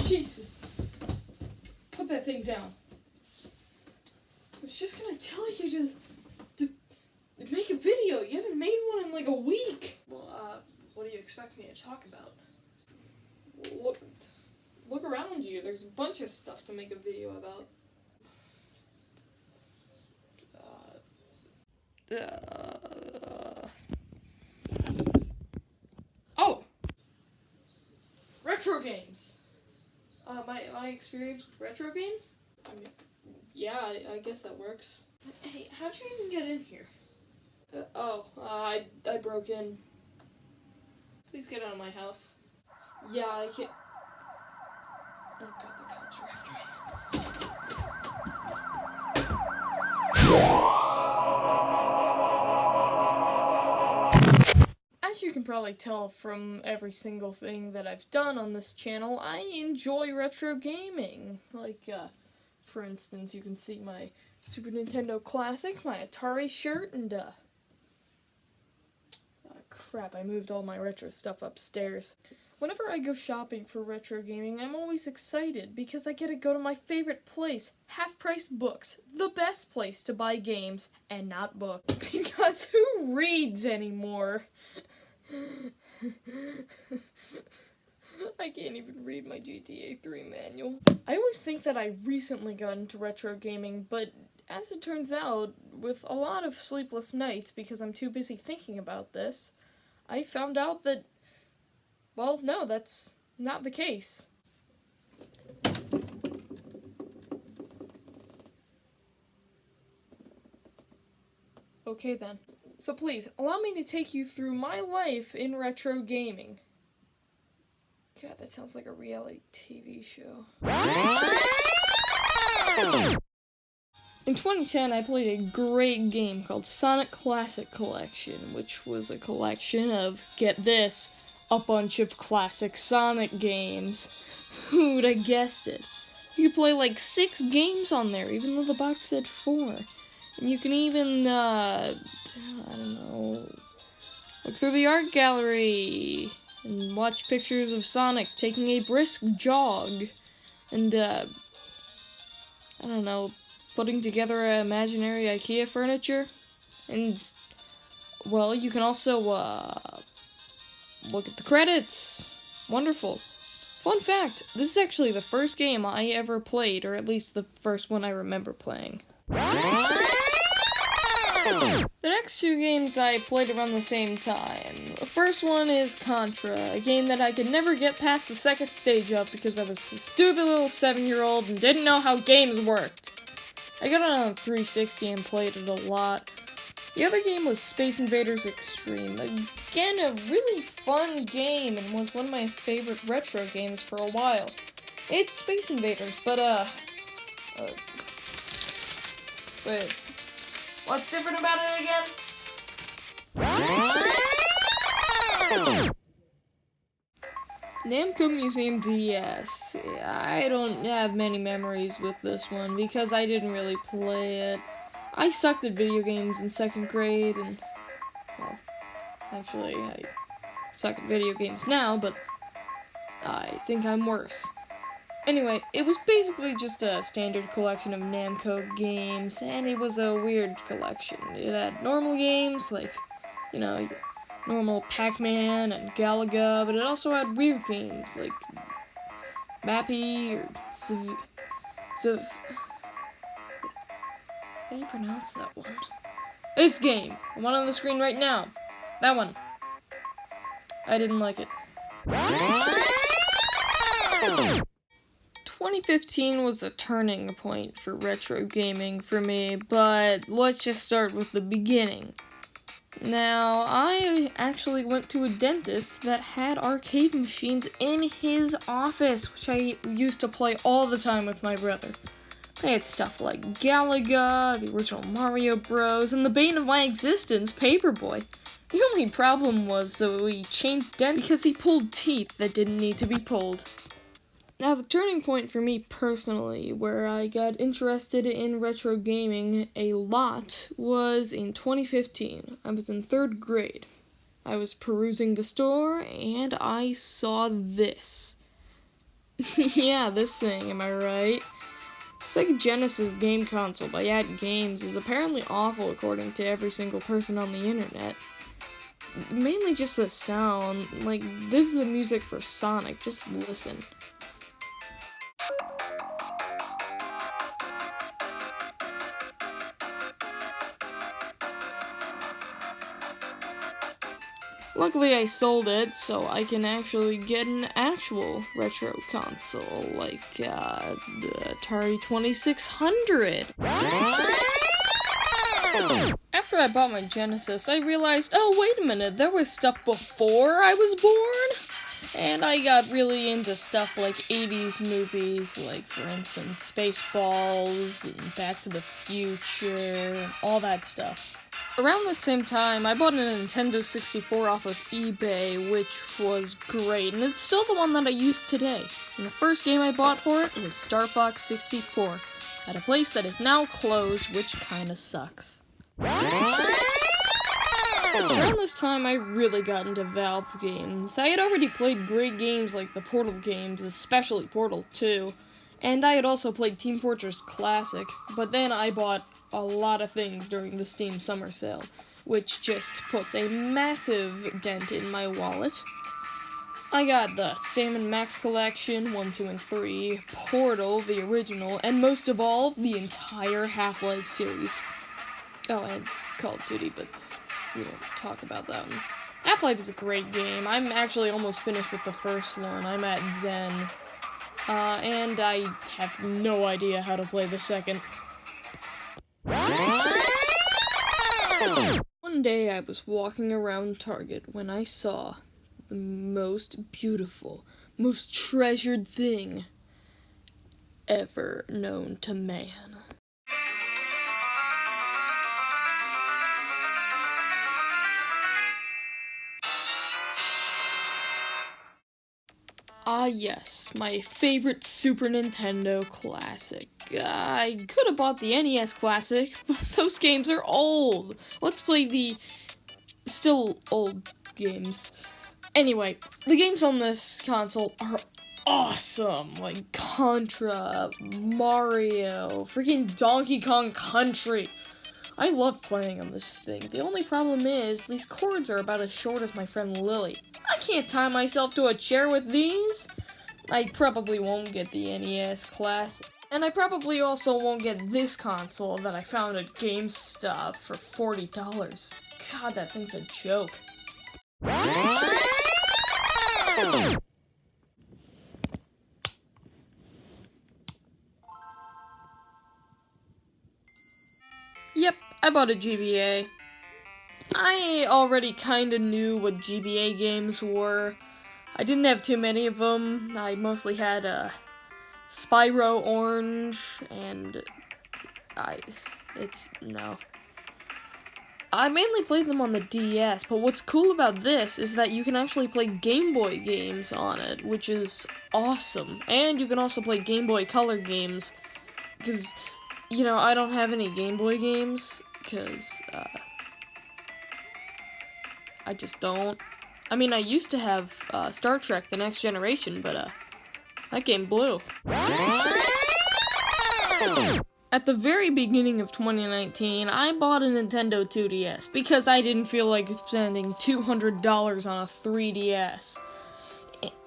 Jesus. Put that thing down. I was just gonna tell you to make a video. You haven't made one in like a week. Well, what do you expect me to talk about? Look around you. There's a bunch of stuff to make a video about. Oh! Retro games! My experience with retro games? I mean, yeah, I guess that works. Hey, how'd you even get in here? I broke in. Please get out of my house. Yeah, I can't... Oh god, the cops are after me. As you can probably tell from every single thing that I've done on this channel, I enjoy retro gaming. Like, for instance, you can see my Super Nintendo Classic, my Atari shirt, and, crap, I moved all my retro stuff upstairs. Whenever I go shopping for retro gaming, I'm always excited because I get to go to my favorite place, Half Price Books, the best place to buy games and not books. Because who reads anymore? I can't even read my GTA 3 manual. I always think that I recently got into retro gaming, but as it turns out, with a lot of sleepless nights because I'm too busy thinking about this, I found out that, well, no, that's not the case. Okay then. So please, allow me to take you through my life in retro gaming. God, that sounds like a reality TV show. In 2010, I played a great game called Sonic Classic Collection, which was a collection of, get this, a bunch of classic Sonic games. Who'd have guessed it? You could play like 6 games on there, even though the box said 4. And you can even, I don't know, look through the art gallery and watch pictures of Sonic taking a brisk jog. And, I don't know, putting together imaginary IKEA furniture. And, well, you can also, look at the credits. Wonderful. Fun fact, this is actually the first game I ever played, or at least the first one I remember playing. The next 2 games I played around the same time. The first one is Contra, a game that I could never get past the second stage of because I was a stupid little 7-year-old and didn't know how games worked. I got it on 360 and played it a lot. The other game was Space Invaders Extreme. Again, a really fun game and was one of my favorite retro games for a while. It's Space Invaders, but, wait. What's different about it again? Namco Museum DS. I don't have many memories with this one because I didn't really play it. I sucked at video games in 2nd grade and, well, actually I suck at video games now, but I think I'm worse. Anyway, it was basically just a standard collection of Namco games, and it was a weird collection. It had normal games, like, you know, normal Pac-Man and Galaga, but it also had weird games, like Mappy, or how do you pronounce that one? This game! The one on the screen right now. That one. I didn't like it. 2015 was a turning point for retro gaming for me, but let's just start with the beginning. Now, I actually went to a dentist that had arcade machines in his office, which I used to play all the time with my brother. They had stuff like Galaga, the original Mario Bros, and the bane of my existence, Paperboy. The only problem was that we changed dentist because he pulled teeth that didn't need to be pulled. Now, the turning point for me personally, where I got interested in retro gaming a lot, was in 2015. I was in 3rd grade. I was perusing the store, and I saw this. Yeah, this thing, am I right? Sega Genesis game console by At Games is apparently awful according to every single person on the internet. Mainly just the sound. Like, this is the music for Sonic, just listen. Luckily I sold it, so I can actually get an actual retro console, like, the Atari 2600. After I bought my Genesis, I realized, oh, wait a minute, there was stuff before I was born? And I got really into stuff like 80s movies, like, for instance, Spaceballs, and Back to the Future, and all that stuff. Around the same time, I bought a Nintendo 64 off of eBay, which was great, and it's still the one that I use today. And the first game I bought for it was Star Fox 64, at a place that is now closed, which kinda sucks. Around this time, I really got into Valve games. I had already played great games like the Portal games, especially Portal 2, and I had also played Team Fortress Classic, but then I bought a lot of things during the Steam summer sale, which just puts a massive dent in my wallet. I got the Sam & Max Collection, 1, 2, and 3, Portal, the original, and most of all, the entire Half-Life series. Oh, and Call of Duty, but we don't talk about that one. Half-Life is a great game. I'm actually almost finished with the first one. I'm at Zen. And I have no idea how to play the second. One day I was walking around Target when I saw the most beautiful, most treasured thing ever known to man. Ah yes, my favorite Super Nintendo classic. I could have bought the NES Classic, but those games are old. Let's play the still old games. Anyway, the games on this console are awesome. Like Contra, Mario, freaking Donkey Kong Country. I love playing on this thing. The only problem is, these cords are about as short as my friend Lily. I can't tie myself to a chair with these. I probably won't get the NES Classic. And I probably also won't get this console that I found at GameStop for $40. God, that thing's a joke. Yep, I bought a GBA. I already kinda knew what GBA games were. I didn't have too many of them. I mostly had Spyro Orange, and I mainly played them on the DS, but what's cool about this is that you can actually play Game Boy games on it, which is awesome. And you can also play Game Boy Color games, because, you know, I don't have any Game Boy games, because, I just don't. I mean, I used to have Star Trek: The Next Generation, but that game blew. At the very beginning of 2019, I bought a Nintendo 2DS because I didn't feel like spending $200 on a 3DS.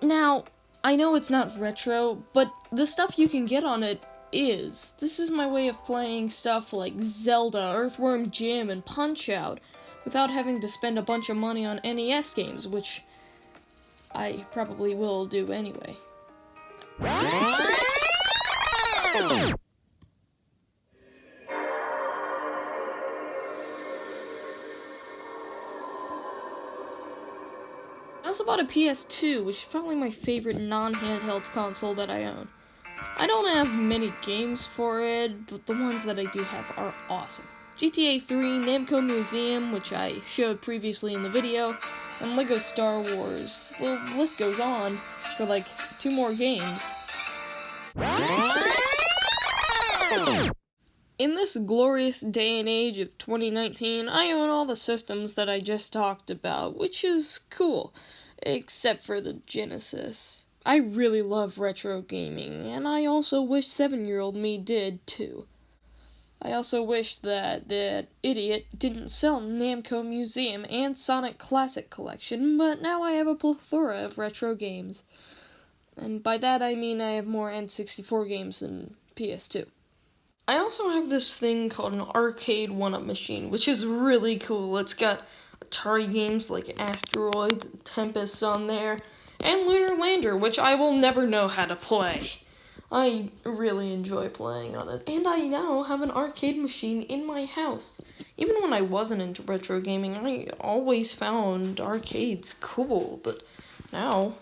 Now, I know it's not retro, but the stuff you can get on it is. This is my way of playing stuff like Zelda, Earthworm Jim, and Punch-Out, without having to spend a bunch of money on NES games, which I probably will do anyway. I also bought a PS2, which is probably my favorite non-handheld console that I own. I don't have many games for it, but the ones that I do have are awesome. GTA 3, Namco Museum, which I showed previously in the video, and LEGO Star Wars. The list goes on for like 2 more games. In this glorious day and age of 2019, I own all the systems that I just talked about, which is cool, except for the Genesis. I really love retro gaming, and I also wish 7-year-old me did too. I also wish that that idiot didn't sell Namco Museum and Sonic Classic Collection, but now I have a plethora of retro games. And by that I mean I have more N64 games than PS2. I also have this thing called an arcade one-up machine, which is really cool. It's got Atari games like Asteroids and Tempest on there, and Lunar Lander, which I will never know how to play. I really enjoy playing on it, and I now have an arcade machine in my house. Even when I wasn't into retro gaming, I always found arcades cool, but now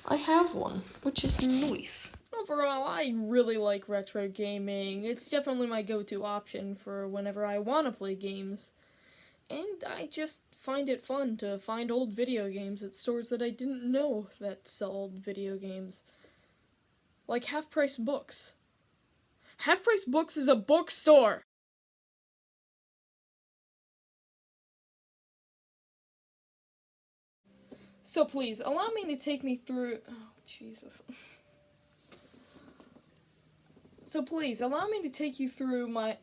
I have one, which is nice. Overall, I really like retro gaming. It's definitely my go-to option for whenever I want to play games. And I just find it fun to find old video games at stores that I didn't know that sell old video games. Like Half Price Books. Half Price Books is a bookstore! So please, allow me to take me through... Oh, Jesus. So please, allow me to take you through my...